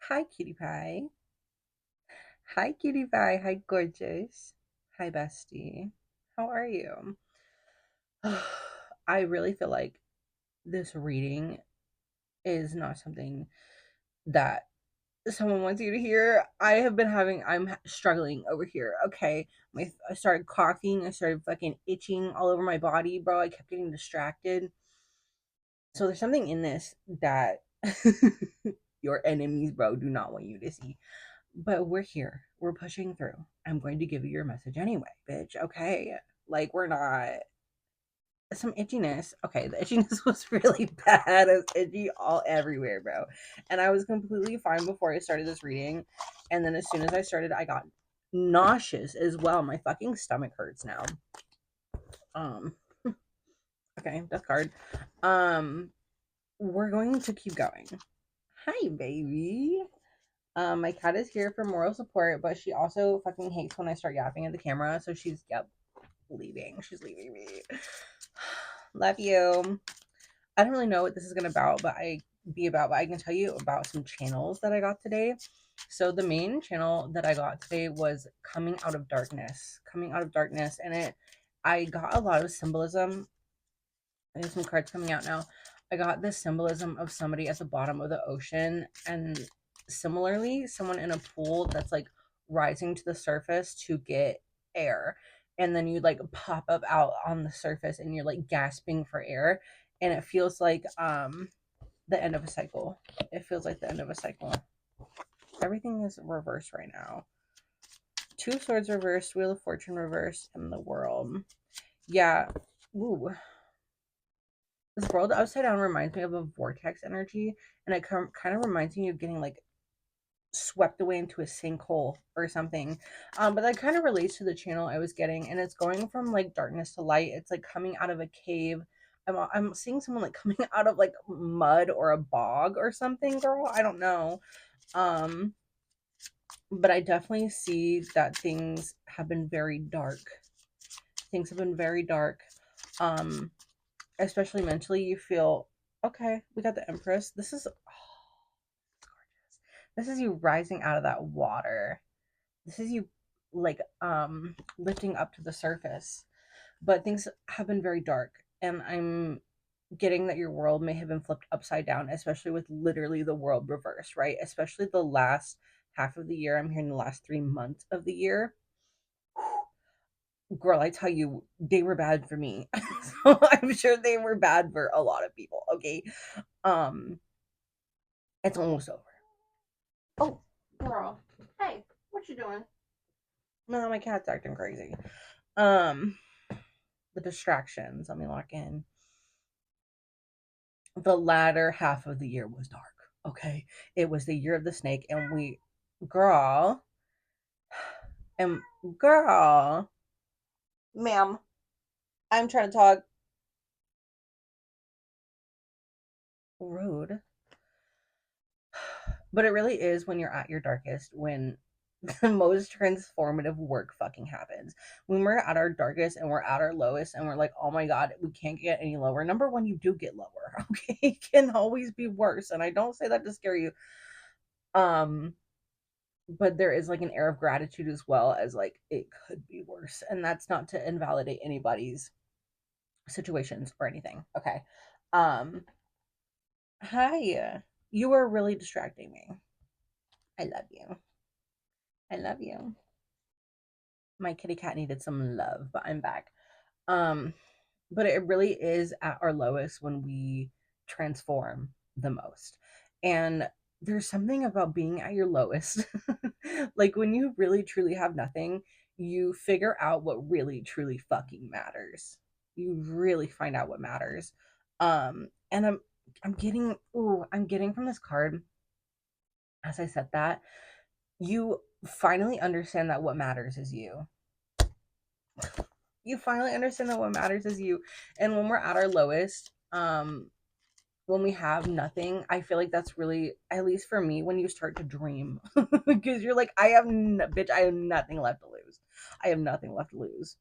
Hi, cutie pie. Hi, cutie pie. Hi, gorgeous. Hi, bestie. How are you? I really feel like this reading is not something that someone wants you to hear. I'm struggling over here. Okay. I started coughing. I started fucking itching all over my body, bro. I kept getting distracted. So there's something in this that your enemies, bro, do not want you to see. But we're here. We're pushing through. I'm going to give you your message anyway, bitch. Okay. Like, we're not. Some itchiness. Okay, the itchiness was really bad. I was itchy all everywhere, bro. And I was completely fine before I started this reading. And then as soon as I started, I got nauseous as well. My fucking stomach hurts now. Um, okay, death card. Um, we're going to keep going. Hi, baby. My cat is here for moral support, but she also fucking hates when I start yapping at the camera. So leaving. She's leaving me. Love you. I don't really know what this is gonna be about, but I can tell you about some channels that I got today. So the main channel that I got today was coming out of darkness. Coming out of darkness, and I got a lot of symbolism. I have some cards coming out now. I got this symbolism of somebody at the bottom of the ocean, and similarly, someone in a pool that's like rising to the surface to get air. And then you like pop up out on the surface and you're like gasping for air. And it feels like the end of a cycle. It feels like the end of a cycle. Everything is reversed right now. Two of Swords reversed, Wheel of Fortune reversed, and the World. Yeah. Ooh. This world upside down reminds me of a vortex energy, and it kind of reminds me of getting like swept away into a sinkhole or something. But that kind of relates to the channel I was getting, and it's going from like darkness to light. It's like coming out of a cave. I'm seeing someone like coming out of like mud or a bog or something, girl. I don't know. Um, but I definitely see that things have been very dark. Things have been very dark. Um, Especially mentally, you feel okay. We got the Empress. This is you rising out of that water. This is you like lifting up to the surface. But things have been very dark, and I'm getting that your world may have been flipped upside down, especially with literally the world reversed, right? Especially the last half of the year. I'm hearing the last 3 months of the year. Girl, I tell you, they were bad for me. So I'm sure they were bad for a lot of people. Okay. Um, it's almost over. Oh, girl. Hey, what you doing? No, my cat's acting crazy. Um, the distractions. Let me lock in. The latter half of the year was dark. Okay. It was the year of the snake, and girl, and girl, ma'am, I'm trying to talk. Rude. But it really is when you're at your darkest when the most transformative work fucking happens. When we're at our darkest and we're at our lowest and we're like, oh my God, we can't get any lower. Number one, you do get lower. Okay. It can always be worse. And I don't say that to scare you. Um, but there is like an air of gratitude as well as like it could be worse. And that's not to invalidate anybody's situations or anything. Okay. Um, hi. You are really distracting me. I love you. I love you. My kitty cat needed some love, but I'm back. Um, but it really is at our lowest when we transform the most. And there's something about being at your lowest. Like when you really truly have nothing, you figure out what really truly fucking matters. You really find out what matters. And I'm getting from this card as I said that, you finally understand that what matters is you. You finally understand that what matters is you. And when we're at our lowest, when we have nothing, I feel like that's really, at least for me, when you start to dream. Because you're like, bitch, I have nothing left to lose. I have nothing left to lose.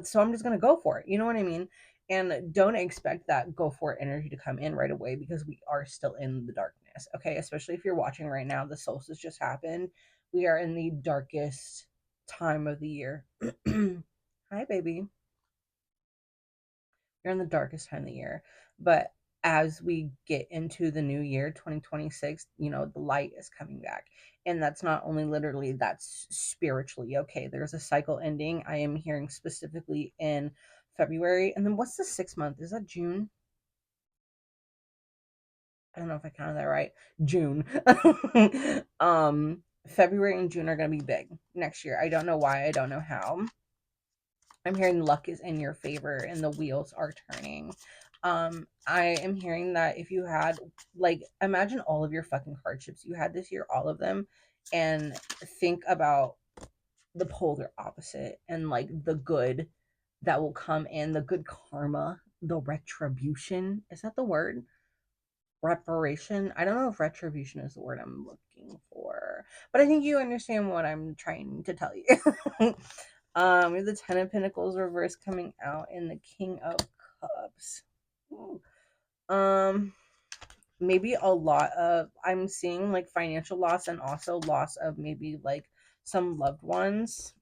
So I'm just gonna go for it. You know what I mean? And don't expect that go for it energy to come in right away because we are still in the darkness. darkness. Okay, especially if you're watching right now, the solstice just happened. We are in the darkest time of the year. Hi, baby. You're in the darkest time of the year. But as we get into the new year, 2026, the light is coming back. And that's not only literally, that's spiritually. Okay, there's a cycle ending. I am hearing specifically in February. And then what's the 6th month? Is that June? I don't know if I counted that right. June. February and June are going to be big next year. I don't know why. I don't know how. I'm hearing luck is in your favor and the wheels are turning. I am hearing that if you had, like, imagine all of your fucking hardships you had this year, all of them, and think about the polar opposite and like the good that will come in, the good karma, the retribution. Is that the word? Reparation. I don't know if retribution is the word I'm looking for, but I think you understand what I'm trying to tell you. We have the Ten of Pentacles reverse coming out and the King of Cups. Ooh. Maybe a lot of, I'm seeing like financial loss and also loss of maybe like some loved ones.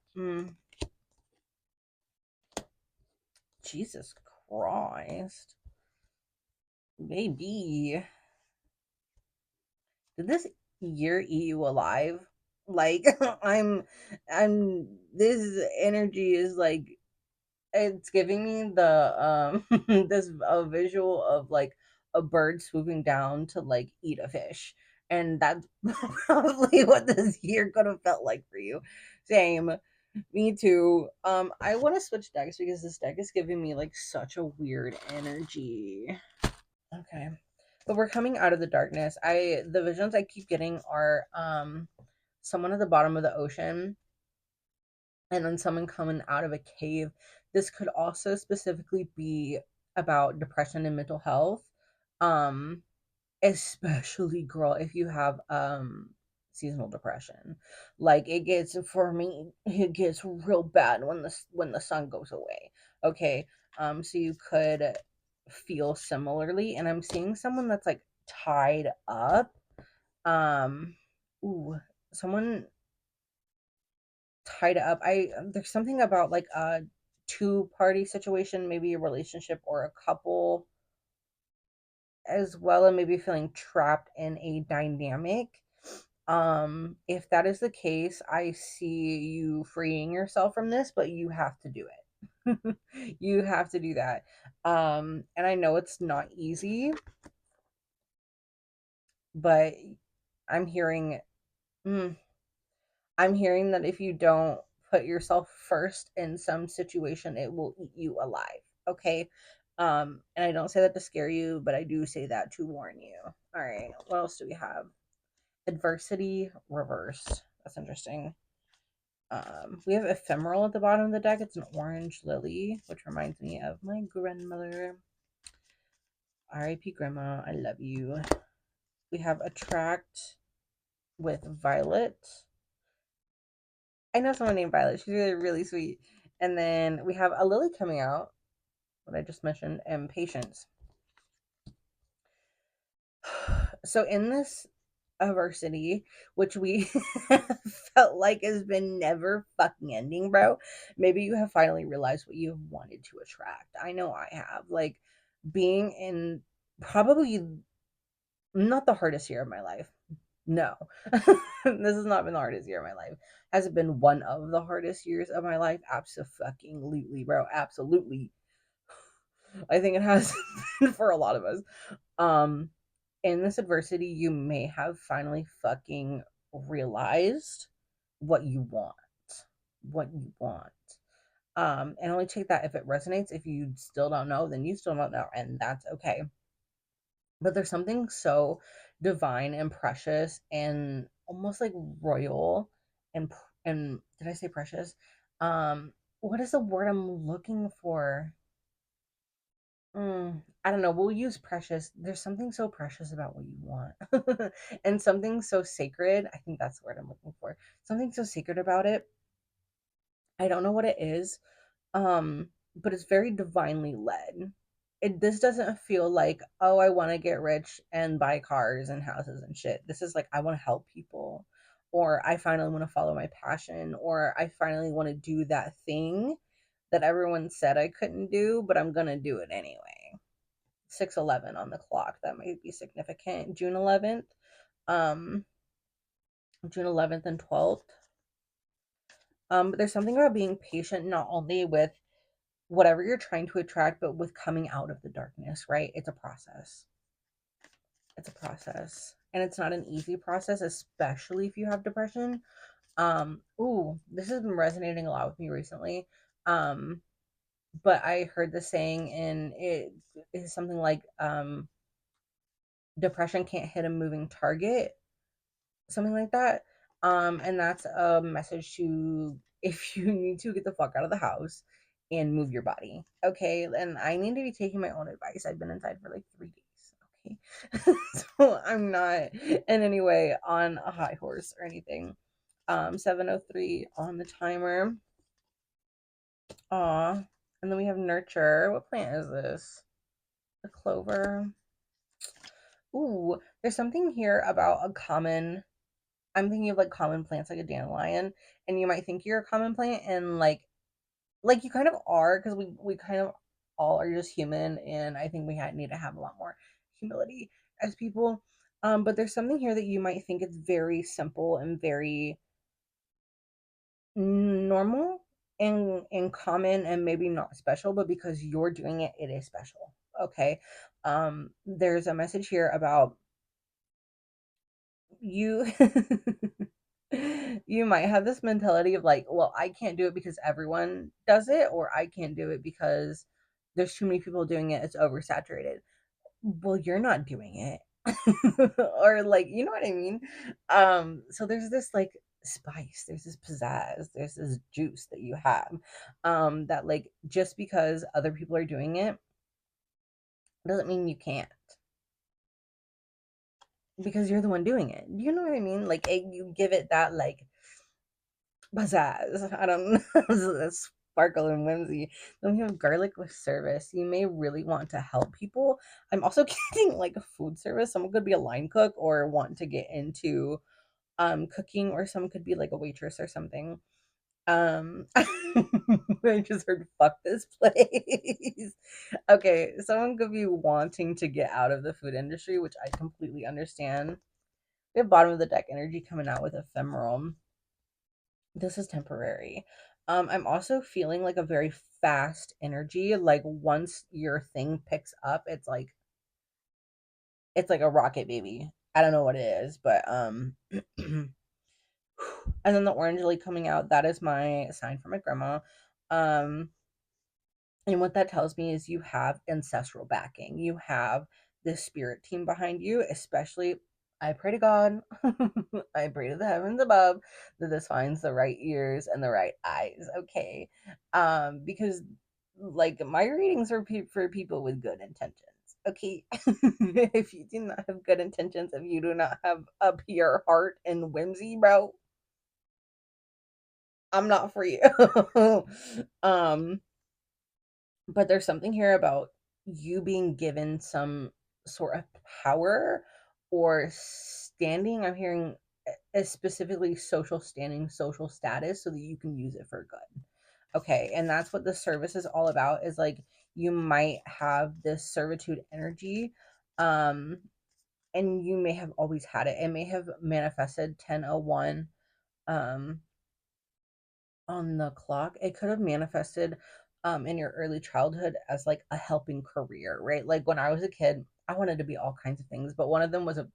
Jesus Christ. Maybe. Did this year eat you alive? Like I'm this energy is like, it's giving me the this a visual of like a bird swooping down to like eat a fish. And that's probably what this year could have felt like for you. Same. Me too. I want to switch decks because this deck is giving me like such a weird energy. Okay. But we're coming out of the darkness. The visions I keep getting are someone at the bottom of the ocean and then someone coming out of a cave. This could also specifically be about depression and mental health. Um Especially, girl, if you have seasonal depression. Like, it gets, for me, it gets real bad when the sun goes away. Okay. So you could feel similarly, and I'm seeing someone that's like tied up. um Ooh, someone tied up. There's something about like a two-party situation, maybe a relationship or a couple as well, and maybe feeling trapped in a dynamic. If that is the case, I see you freeing yourself from this, but you have to do it. You have to do that. And I know it's not easy, but I'm hearing mm, I'm hearing that if you don't put yourself first in some situation, it will eat you alive. Okay. And I don't say that to scare you, but I do say that to warn you. All right. What else do we have? Adversity reversed. That's interesting. We have ephemeral at the bottom of the deck. It's an orange lily, which reminds me of my grandmother. R.I.P. Grandma. I love you. We have attract with Violet. I know someone named Violet. She's really, really sweet. And then we have a lily coming out, what I just mentioned, and patience. So in this adversity, which we felt like has been never fucking ending, bro, maybe you have finally realized what you have wanted to attract. I know I have. Like, being in probably not the hardest year of my life. No. This has not been the hardest year of my life. Has it been one of the hardest years of my life? Absolutely, bro. Absolutely. I think it has been for a lot of us. Um, in this adversity, you may have finally fucking realized what you want. What you want. And only take that if it resonates. If you still don't know, then you still don't know, and that's okay. But there's something so divine and precious and almost like royal and did I say precious? What is the word I'm looking for? I don't know. We'll use precious. There's something so precious about what you want, and something so sacred. I think that's the word I'm looking for. Something so sacred about it. I don't know what it is, but it's very divinely led. this doesn't feel like, oh, I want to get rich and buy cars and houses and shit. This is like, I want to help people, or I finally want to follow my passion, or I finally want to do that thing that everyone said I couldn't do, but I'm gonna do it anyway. 6/11 on the clock. That might be significant. Um, June 11th and 12th. But there's something about being patient, not only with whatever you're trying to attract, but with coming out of the darkness, right? It's a process. It's a process. And it's not an easy process, especially if you have depression. This has been resonating a lot with me recently. Um, but I heard the saying, and it is something like, depression can't hit a moving target, something like that. And that's a message to, if you need to, get the fuck out of the house and move your body. Okay. And I need to be taking my own advice. I've been inside for like 3 days. Okay. So I'm not in any way on a high horse or anything. 7:03 on the timer. Aw. And then we have nurture. What plant is this? The clover. Ooh, there's something here about a common, I'm thinking of like common plants like a dandelion, and you might think you're a common plant, and like you kind of are, because we kind of all are just human, and I think we need to have a lot more humility as people. But there's something here that you might think it's very simple and very normal and common and maybe not special, but because you're doing it, it is special. Okay. There's a message here about you. You might have this mentality of like, well, I can't do it because everyone does it, or I can't do it because there's too many people doing it, it's oversaturated. Well, you're not doing it. Or like, you know what I mean? So there's this like spice, there's this pizzazz, there's this juice that you have, that like, just because other people are doing it doesn't mean you can't, because you're the one doing it. You know what I mean? Like, you give it that like pizzazz. I don't know. Sparkle and whimsy. Then we have garlic with service. You may really want to help people. I'm also getting like a food service. Someone could be a line cook or want to get into cooking, or some could be like a waitress or something. I just heard fuck this place. Okay, someone could be wanting to get out of the food industry, which I completely understand. We have bottom of the deck energy coming out with ephemeral. This is temporary. I'm also feeling like a very fast energy. Like, once your thing picks up, it's like a rocket baby. I don't know what it is, but and then the orange lily coming out, that is my sign for my grandma. Um And what that tells me is you have ancestral backing. You have this spirit team behind you, especially, I pray to God, I pray to the heavens above that this finds the right ears and the right eyes, okay? Because like, my readings are for people with good intentions. Okay, if you do not have good intentions, if you do not have a pure heart and whimsy, bro, I'm not for you. um, but there's something here about you being given some sort of power or standing. I'm hearing specifically social standing, social status, so that you can use it for good. Okay, and that's what the service is all about, is like, you might have this servitude energy, um and you may have always had it. It may have manifested 10:01 um on the clock. It could have manifested in your early childhood as like a helping career, right? Like, when I was a kid, I wanted to be all kinds of things, but one of them was a,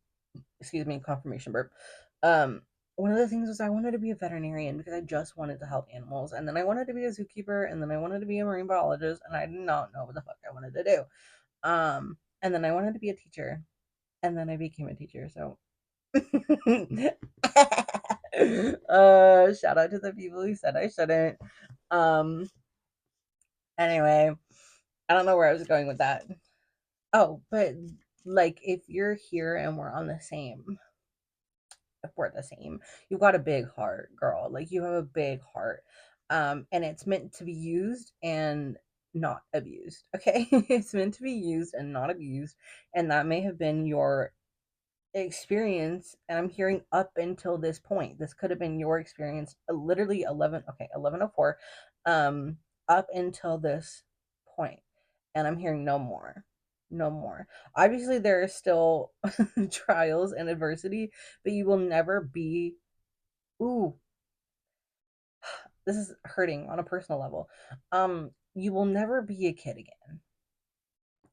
excuse me, confirmation burp. Um one of the things was I wanted to be a veterinarian because I just wanted to help animals, and then I wanted to be a zookeeper, and then I wanted to be a marine biologist, and I did not know what the fuck I wanted to do. And then I wanted to be a teacher, and then I became a teacher. So shout out to the people who said I shouldn't. Um, Anyway, I don't know where I was going with that. Oh, but like, if you're here and we're on the same, if we're the same, you've got a big heart, girl. Like, you have a big heart. And it's meant to be used, and not abused. Okay. It's meant to be used and not abused. And that may have been your experience. And I'm hearing up until this point. This could have been your experience literally 11:04 um up until this point. And I'm hearing no more. No more. Obviously there are still trials and adversity, but you will never be, ooh, this is hurting on a personal level. You will never be a kid again.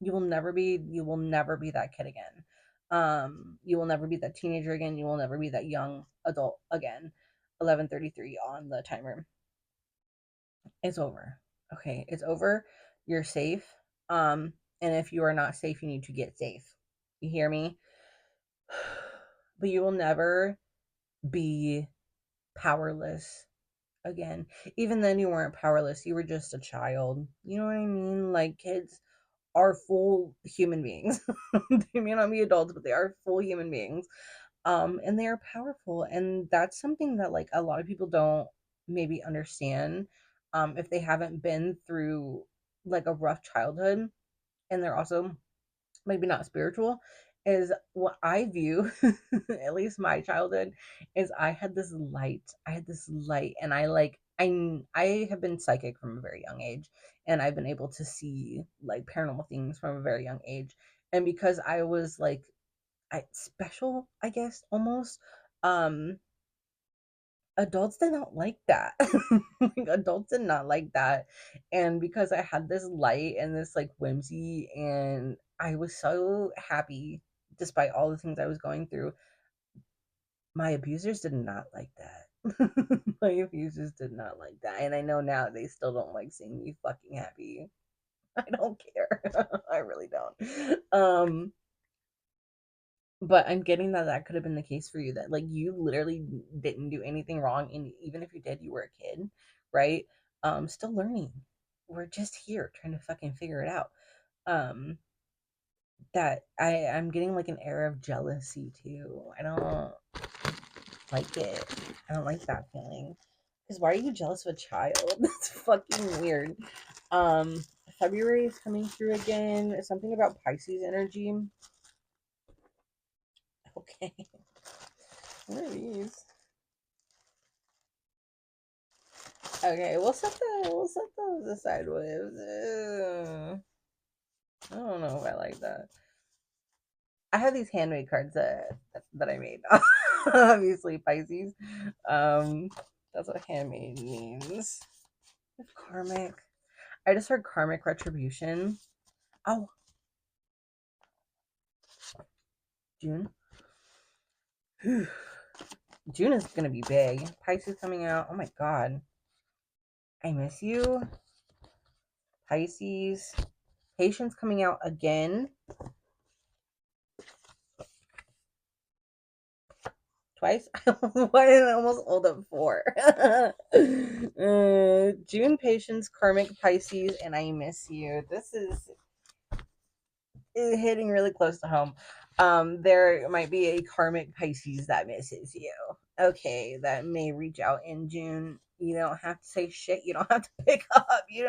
You will never be that kid again. You will never be that teenager again. You will never be that young adult again. 11:33 on the timer. It's over. Okay, it's over. You're safe. And if you are not safe, you need to get safe. You hear me? But you will never be powerless again. Even then, you weren't powerless. You were just a child. You know what I mean? Like, kids are full human beings. They may not be adults, but they are full human beings. And they are powerful. And that's something that, like, a lot of people don't maybe understand if they haven't been through like a rough childhood, and they're also maybe not spiritual, is what I view, at least my childhood, is I had this light, and I have been psychic from a very young age, and I've been able to see like paranormal things from a very young age. And because I was like, special, I guess, almost, um adults did not like that. Like, adults did not like that. And because I had this light and this like whimsy, and I was so happy despite all the things I was going through, my abusers did not like that. My abusers did not like that. And I know now they still don't like seeing me fucking happy. I don't care. I really don't. But I'm getting that that could have been the case for you, that like you literally didn't do anything wrong, and even if you did, you were a kid, right? Still learning. We're just here trying to fucking figure it out. Um, that I'm getting like an air of jealousy too. I don't like it. I don't like that feeling. Because why are you jealous of a child? That's fucking weird. Um, February is coming through again. Something about Pisces energy. Okay. What are these? Okay, we'll set those aside with. I don't know if I like that. I have these handmade cards that I made. Obviously, Pisces. Um, that's what handmade means. Karmic. I just heard karmic retribution. Oh, June. June is gonna be big. Pisces coming out. Oh my god, I miss you. Pisces. Patience coming out again. Twice. Why did I almost hold up four? June, Patience, Karmic, Pisces, and I miss you. This is hitting really close to home. There might be a Karmic Pisces that misses you. Okay, that may reach out in June. You don't have to say shit. You don't have to pick up. You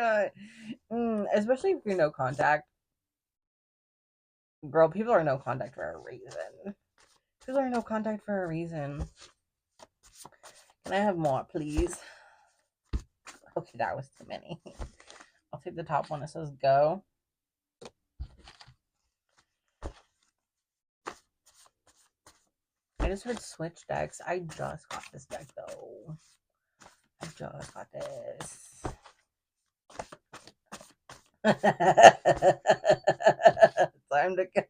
don't, especially if you're no contact. Girl, people are no contact for a reason. People are no contact for a reason. Can I have more, please? Okay, that was too many. I'll take the top one that says go. I just heard switch decks. I just got this deck though. I just got this. Time to go.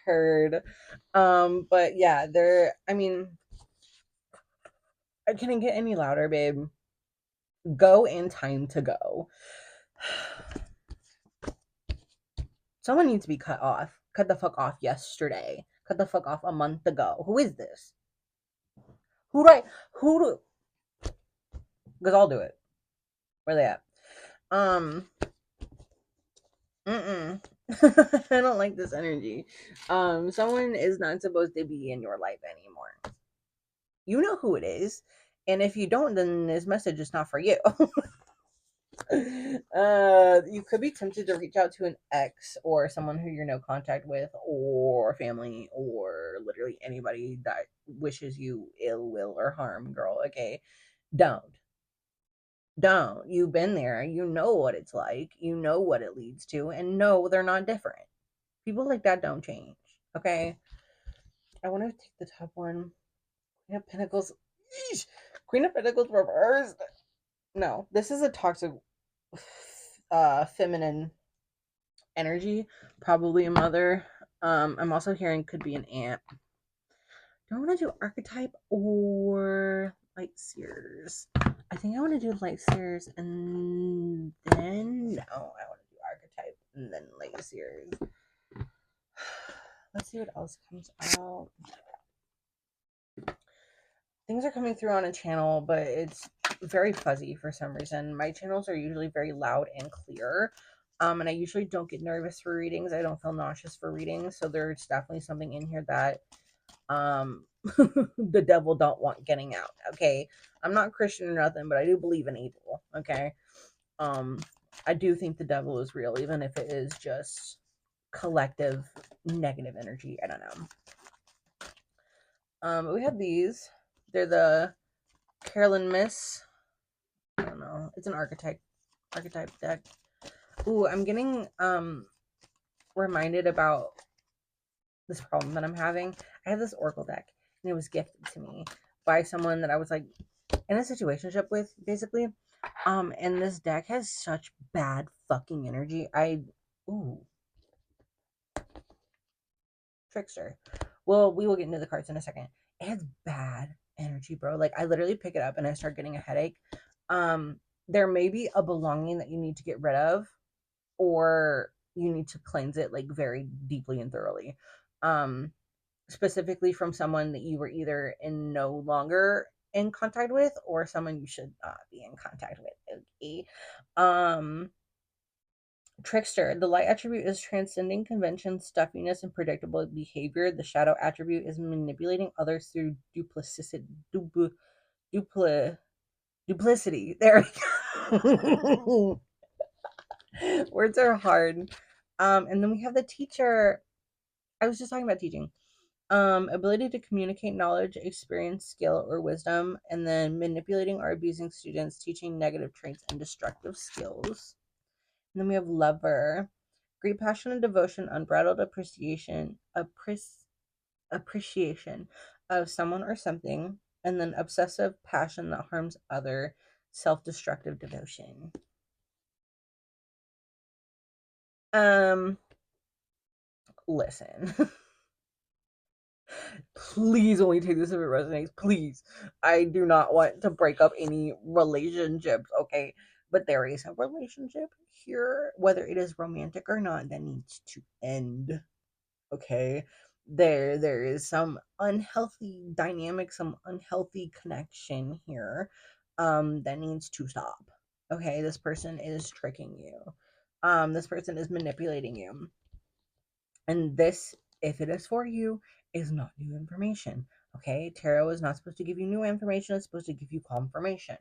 Heard. But yeah, I mean, can it get any louder, babe? Go in time to go. Someone needs to be cut off. Cut the fuck off yesterday. Cut the fuck off a month ago. Who is this? Who do I who do because I'll do it. Where they at? Um Mm-mm. I don't like this energy. Someone is not supposed to be in your life anymore. You know who it is. And if you don't, then this message is not for you. You could be tempted to reach out to an ex or someone who you're no contact with, or family, or literally anybody that wishes you ill will or harm, girl. Okay, don't. Don't. You've been there. You know what it's like. You know what it leads to. And no, they're not different. People like that don't change. Okay. I want to take the top one. Queen of Pentacles. Yeesh. Queen of Pentacles reversed. No, this is a toxic feminine energy. Probably a mother. I'm also hearing could be an aunt. Do I want to do archetype or light seers? I think I want to do light seers and then no, I want to do archetype and then light seers. Let's see what else comes out. Things are coming through on a channel, but it's very fuzzy for some reason. My channels are usually very loud and clear. And I usually don't get nervous for readings. I don't feel nauseous for readings. So there's definitely something in here that the devil don't want getting out. Okay. I'm not Christian or nothing, but I do believe in evil. Okay. I do think the devil is real, even if it is just collective negative energy. I don't know. We have these. They're the Carolyn Miss. I don't know. It's an archetype deck. Ooh, I'm getting reminded about this problem that I'm having. I have this Oracle deck, and it was gifted to me by someone that I was like in a situationship with, basically. And this deck has such bad fucking energy. Ooh, Trickster. Well, we will get into the cards in a second. It has bad energy, bro. Like, I literally pick it up and I start getting a headache. There may be a belonging that you need to get rid of, or you need to cleanse it like very deeply and thoroughly. Specifically from someone that you were either in no longer in contact with, or someone you should not be in contact with. Okay. Trickster. The light attribute is transcending convention, stuffiness, and predictable behavior. The shadow attribute is manipulating others through duplicity. There we go. Words are hard. And then we have the teacher. I was just talking about teaching. Ability to communicate knowledge, experience, skill, or wisdom, and then manipulating or abusing students, teaching negative traits and destructive skills. And then we have lover. Great passion and devotion, unbridled appreciation of someone or something, and then obsessive passion that harms other, self-destructive devotion. Listen. Please only take this if it resonates. Please. I do not want to break up any relationships, okay? But there is a relationship here, whether it is romantic or not, that needs to end. Okay? There is some unhealthy dynamic, some unhealthy connection here that needs to stop. Okay? This person is tricking you. This person is manipulating you. And this, if it is for you, is not new information. Okay? Tarot is not supposed to give you new information, it's supposed to give you confirmation.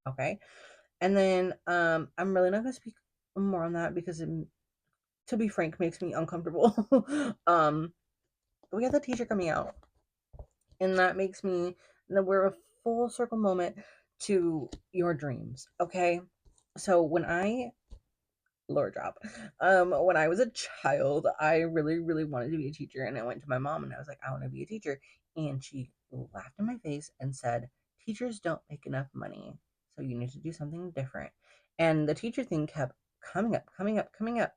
Okay? And then I'm really not gonna speak more on that because it, to be frank, makes me uncomfortable. We have the teacher coming out. And that makes me that we're a full circle moment to your dreams. Okay? So when I lower drop. When I was a child, I really, really wanted to be a teacher, and I went to my mom and I was like, I want to be a teacher. And she laughed in my face and said, teachers don't make enough money, so you need to do something different. And the teacher thing kept coming up, coming up, coming up.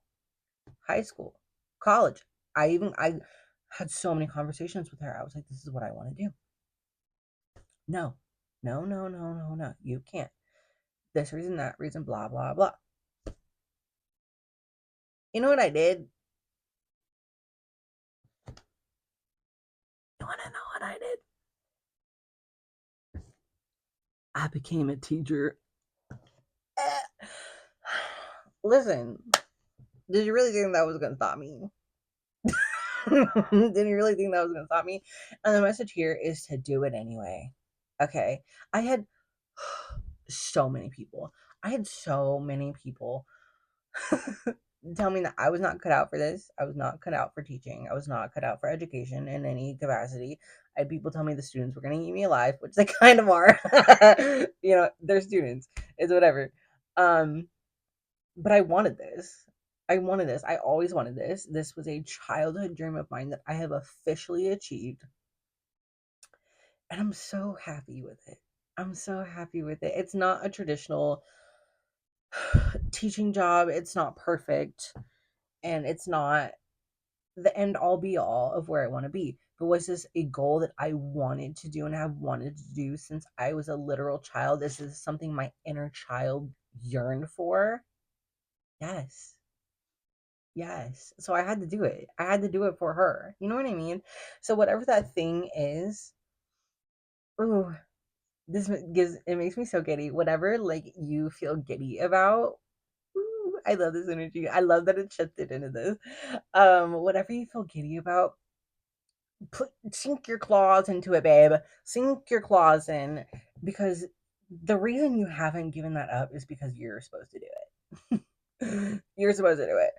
High school, college. I had so many conversations with her. I was like, this is what I want to do. No, no, no, no, no, no. You can't. This reason, that reason, blah, blah, blah. You know what I did? You want to know what I did? I became a teacher. Listen, did you really think that was going to stop me? Did you really think that was going to stop me? And the message here is to do it anyway. Okay. I had so many people. I had so many people tell me that I was not cut out for this. I was not cut out for teaching. I was not cut out for education in any capacity. I had people tell me the students were going to eat me alive, which they kind of are. They're students. It's whatever. Um, but I wanted this. I wanted this. I always wanted this. This was a childhood dream of mine that I have officially achieved. And I'm so happy with it. I'm so happy with it. It's not a traditional teaching job. It's not perfect. And it's not the end all be all of where I want to be. But was this a goal that I wanted to do and have wanted to do since I was a literal child? Is this something my inner child yearned for? Yes. Yes. So I had to do it. I had to do it for her. You know what I mean? So whatever that thing is, ooh, this gives it makes me so giddy. Whatever like you feel giddy about, ooh, I love this energy. I love that it shifted into this. Whatever you feel giddy about, sink your claws into it, babe. Sink your claws in, because the reason you haven't given that up is because you're supposed to do it. You're supposed to do it.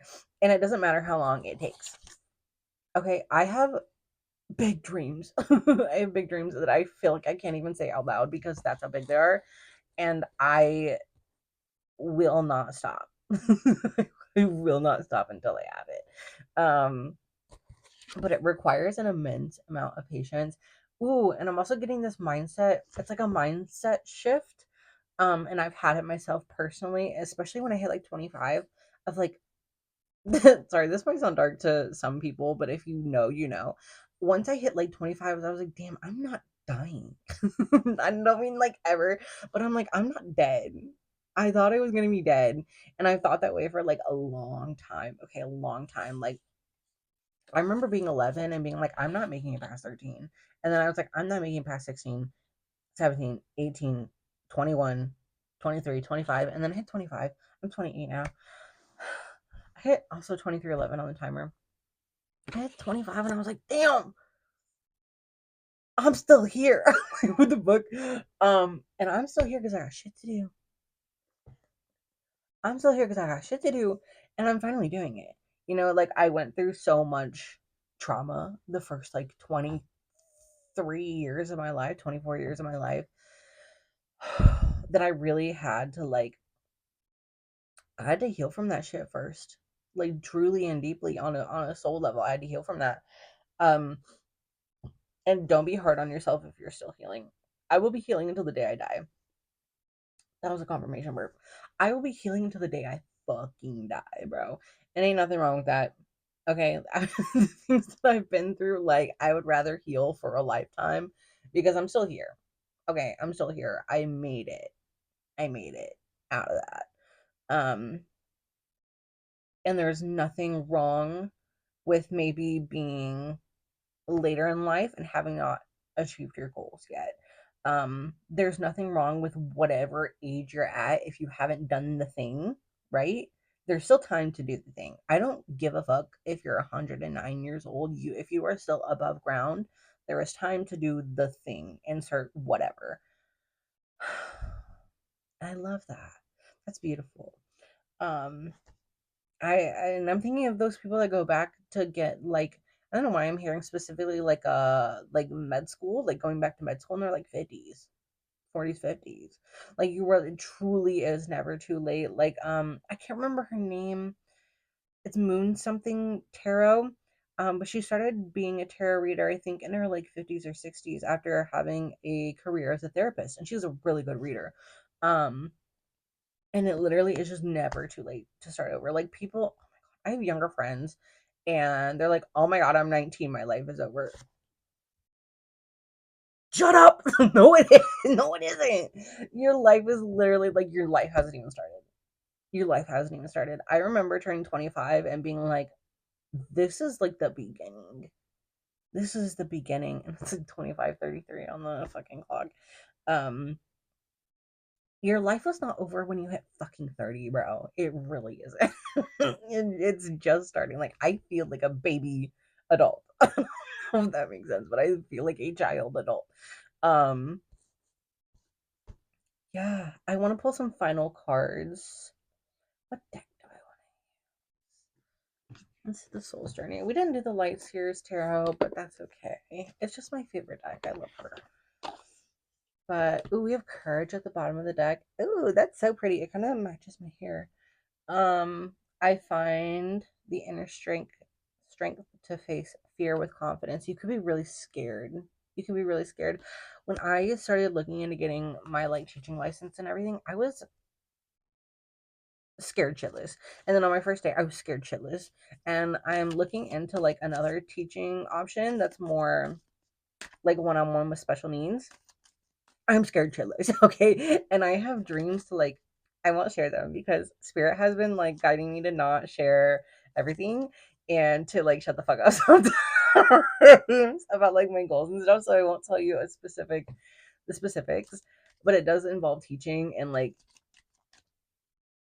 And it doesn't matter how long it takes. Okay, I have big dreams. I have big dreams that I feel like I can't even say out loud because that's how big they are. And I will not stop. I will not stop until I have it. But it requires an immense amount of patience. Ooh, and I'm also getting this mindset. It's like a mindset shift. And I've had it myself personally, especially when I hit like 25, of like, sorry, this might sound dark to some people, but if you know, you know. Once I hit like 25, I was like, damn, I'm not dying. I don't mean like ever, but I'm like, I'm not dead. I thought I was gonna be dead. And I thought that way for like a long time. Okay, a long time. Like I remember being 11 and being like, I'm not making it past 13. And then I was like, I'm not making it past 16, 17, 18, 21, 23, 25. And then I hit 25. I'm 28 now. I hit also 23:11 on the timer. I hit 25 and I was like, damn, I'm still here with the book. And I'm still here because I got shit to do. I'm still here because I got shit to do. And I'm finally doing it. Like I went through so much trauma the first like 23 years of my life, 24 years of my life, that I really had to like, I had to heal from that shit first. Like truly and deeply on a soul level, I had to heal from that. Um, and don't be hard on yourself if you're still healing. I will be healing until the day I die. That was a confirmation burp. I will be healing until the day I fucking die, bro. And ain't nothing wrong with that. Okay, the things that I've been through, like I would rather heal for a lifetime because I'm still here. Okay, I'm still here. I made it. I made it out of that. Um, and there's nothing wrong with maybe being later in life and having not achieved your goals yet. There's nothing wrong with whatever age you're at if you haven't done the thing, right? There's still time to do the thing. I don't give a fuck if you're 109 years old. If you are still above ground, there is time to do the thing. Insert whatever. I love that. That's beautiful. Um, and I'm thinking of those people that go back to get like, I don't know why I'm hearing specifically like med school, like going back to med school in their like 50s, 40s, 50s. Like you really truly is never too late. Like I can't remember her name. It's Moon something Tarot. But she started being a tarot reader, I think, in her like 50s or 60s after having a career as a therapist, and she was a really good reader. Um, and it literally is just never too late to start over. Like people, oh my God, I have younger friends and they're like, oh my God, I'm 19. My life is over. Shut up. No, it isn't. No, it isn't. Your life is literally like your life hasn't even started. Your life hasn't even started. I remember turning 25 and being like, this is like the beginning. This is the beginning. And it's like 25:33 on the fucking clock. Um, Your life was not over when you hit fucking 30, bro. It really isn't. It's just starting. Like, I feel like a baby adult. I don't know if that makes sense, but I feel like a child adult. Um, Yeah, I want to pull some final cards. What deck do I want? Let's see the Soul's Journey. We didn't do the Light Seers Tarot, but that's okay. It's just my favorite deck. I love her. But ooh, we have Courage at the bottom of the deck. Ooh, that's so pretty. It kind of matches my hair. I find the inner strength to face fear with confidence. You could be really scared. You could be really scared. When I started looking into getting my like teaching license and everything, I was scared shitless. And then on my first day, I was scared shitless. And I'm looking into like another teaching option that's more like one-on-one with special needs. I'm scared shitless, okay? And I have dreams to like, I won't share them because Spirit has been like guiding me to not share everything and to like shut the fuck up sometimes about like my goals and stuff. So I won't tell you the specifics, but it does involve teaching and like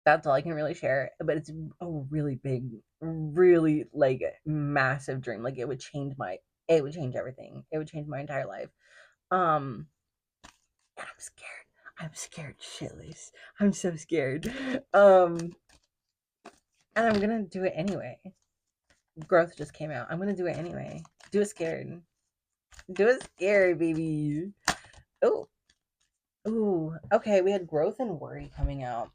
that's all I can really share. But it's a really big, really like massive dream. Like it would change everything. It would change my entire life. Um, and I'm scared. I'm scared shitless. I'm so scared. And I'm gonna do it anyway. Growth just came out. I'm gonna do it anyway. Do it scared. Do it scared, baby. Oh, ooh. Okay, we had growth and worry coming out.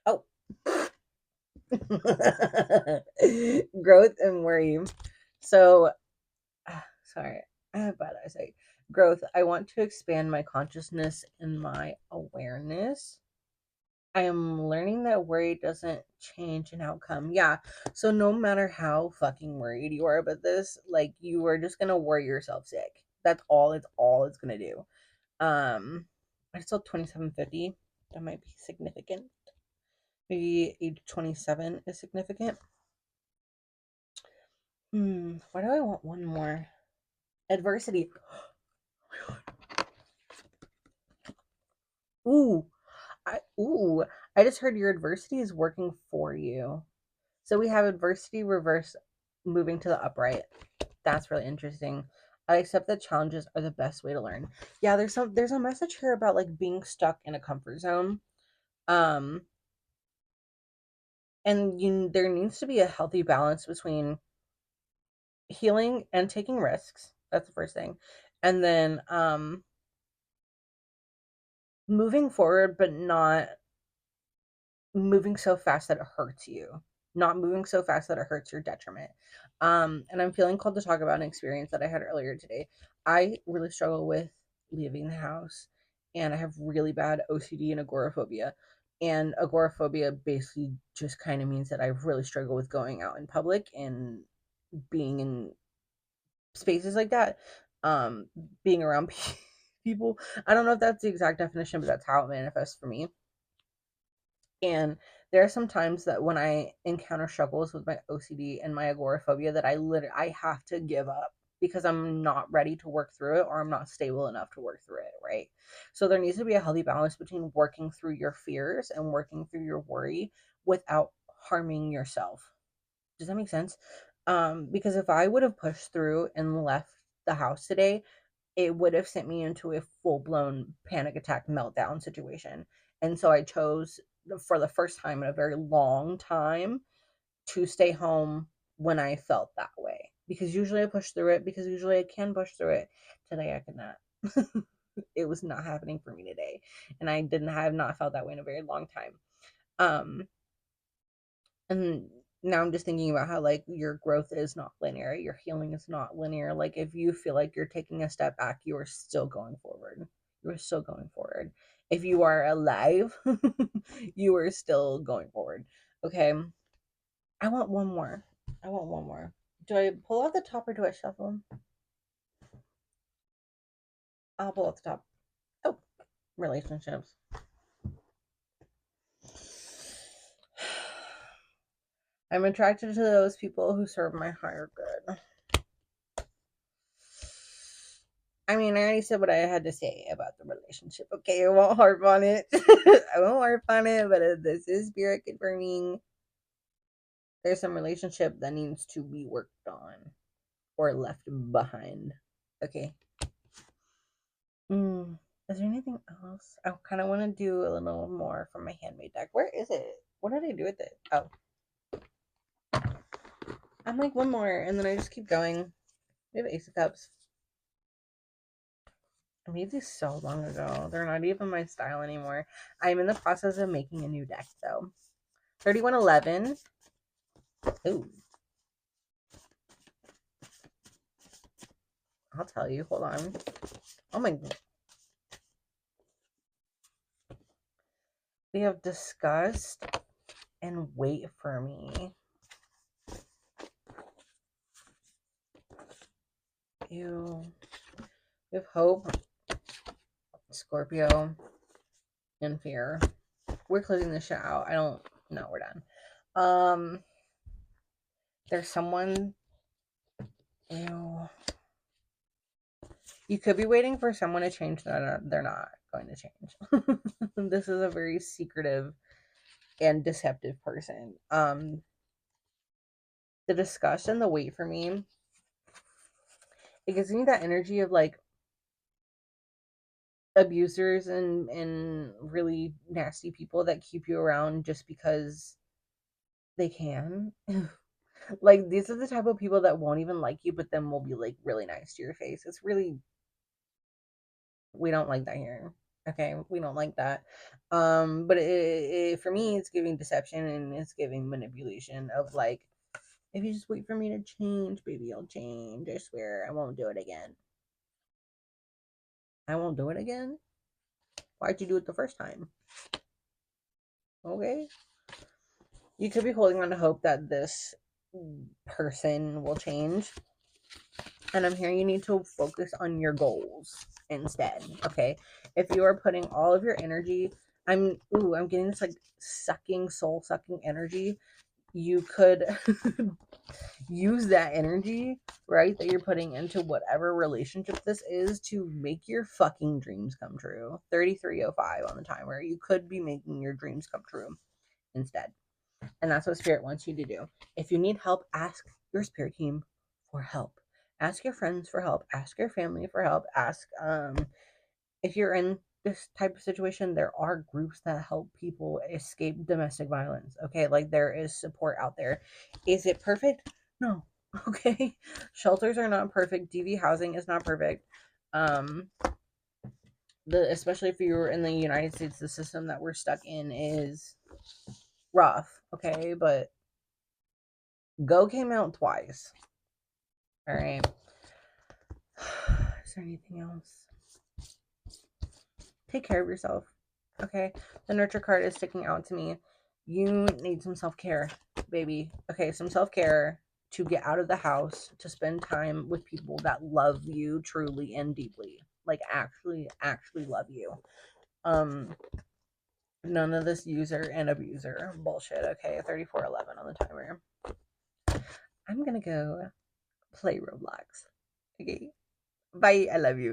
Oh. Growth and worry. So, sorry, I have bad eyesight. Growth. I want to expand my consciousness and my awareness. I am learning that worry doesn't change an outcome. Yeah. So no matter how fucking worried you are about this, like you are just gonna worry yourself sick. That's all it's gonna do. I sold 2750. That might be significant. Maybe age 27 is significant. Why do I want one more? Adversity. Ooh. I just heard your adversity is working for you. So we have adversity reverse moving to the upright. That's really interesting. I accept that challenges are the best way to learn. Yeah, there's a message here about like being stuck in a comfort zone. Um and there needs to be a healthy balance between healing and taking risks. That's the first thing. And then moving forward but not moving so fast that it hurts you, not moving so fast that it hurts your detriment. And I'm feeling called to talk about an experience that I had earlier today. I really struggle with leaving the house, and I have really bad OCD and agoraphobia. And agoraphobia basically just kind of means that I really struggle with going out in public and being in spaces like that, um, being around people. I don't know if that's the exact definition, but that's how it manifests for me. And there are some times that when I encounter struggles with my OCD and my agoraphobia that I have to give up because I'm not ready to work through it or I'm not stable enough to work through it, right? So there needs to be a healthy balance between working through your fears and working through your worry without harming yourself. Does that make sense? Because if I would have pushed through and left the house today, it would have sent me into a full-blown panic attack meltdown situation. And so I chose for the first time in a very long time to stay home when I felt that way. Because usually I push through it, because usually I can push through it. Today I could not. It was not happening for me today. And I didn't have not felt that way in a very long time. Um and now I'm just thinking about how like your growth is not linear, your healing is not linear. Like if you feel like you're taking a step back, you are still going forward. You're still going forward. If you are alive, you are still going forward. Okay. I want one more. I want one more. Do I pull off the top or do I shuffle them? I'll pull off the top. Oh, relationships. I'm attracted to those people who serve my higher good. I mean, I already said what I had to say about the relationship. Okay, I won't harp on it. I won't harp on it, but this is spirit confirming there's some relationship that needs to be worked on or left behind. Okay. Is there anything else? I kind of want to do a little more from my handmade deck. Where is it? What did I do with it? Oh, I'm like one more, and then I just keep going. We have Ace of Cups. I made these so long ago. They're not even my style anymore. I'm in the process of making a new deck, though. 3111. Ooh. I'll tell you. Hold on. Oh my god. We have Disgust and Wait for Me. Ew. We have Hope, Scorpio, and Fear. We're closing this shit out. I don't know. We're done. There's someone. Ew. You could be waiting for someone to change that they're not going to change. This is a very secretive and deceptive person. The discussion, the Wait for Me, it gives me that energy of like abusers and really nasty people that keep you around just because they can. Like these are the type of people that won't even like you, but then will be like really nice to your face. It's really, we don't like that here. Okay, we don't like that. But for me, it's giving deception and it's giving manipulation of like, if you just wait for me to change, baby, I'll change. I swear, I won't do it again. I won't do it again. Why'd you do it the first time? Okay, you could be holding on to hope that this person will change, and I'm hearing you need to focus on your goals instead. Okay, if you are putting all of your energy, I'm getting this like sucking, soul sucking energy. You could use that energy, right, that you're putting into whatever relationship this is to make your fucking dreams come true. 3305 on the timer. You could be making your dreams come true instead. And that's what spirit wants you to do. If you need help, ask your spirit team for help. Ask your friends for help. Ask your family for help. Ask if you're in this type of situation, there are groups that help people escape domestic violence. Okay, like there is support out there. Is it perfect? No. Okay, shelters are not perfect. DV housing is not perfect. Especially if you're in the United States, the system that we're stuck in is rough. Okay, but Go came out twice. All right. Is there anything else? Take care of yourself. Okay. The nurture card is sticking out to me. You need some self-care, baby. Okay, some self-care to get out of the house, to spend time with people that love you truly and deeply. Like actually love you. None of this user and abuser bullshit. Okay, 3411 on the timer. I'm gonna go play Roblox. Okay. Bye. I love you.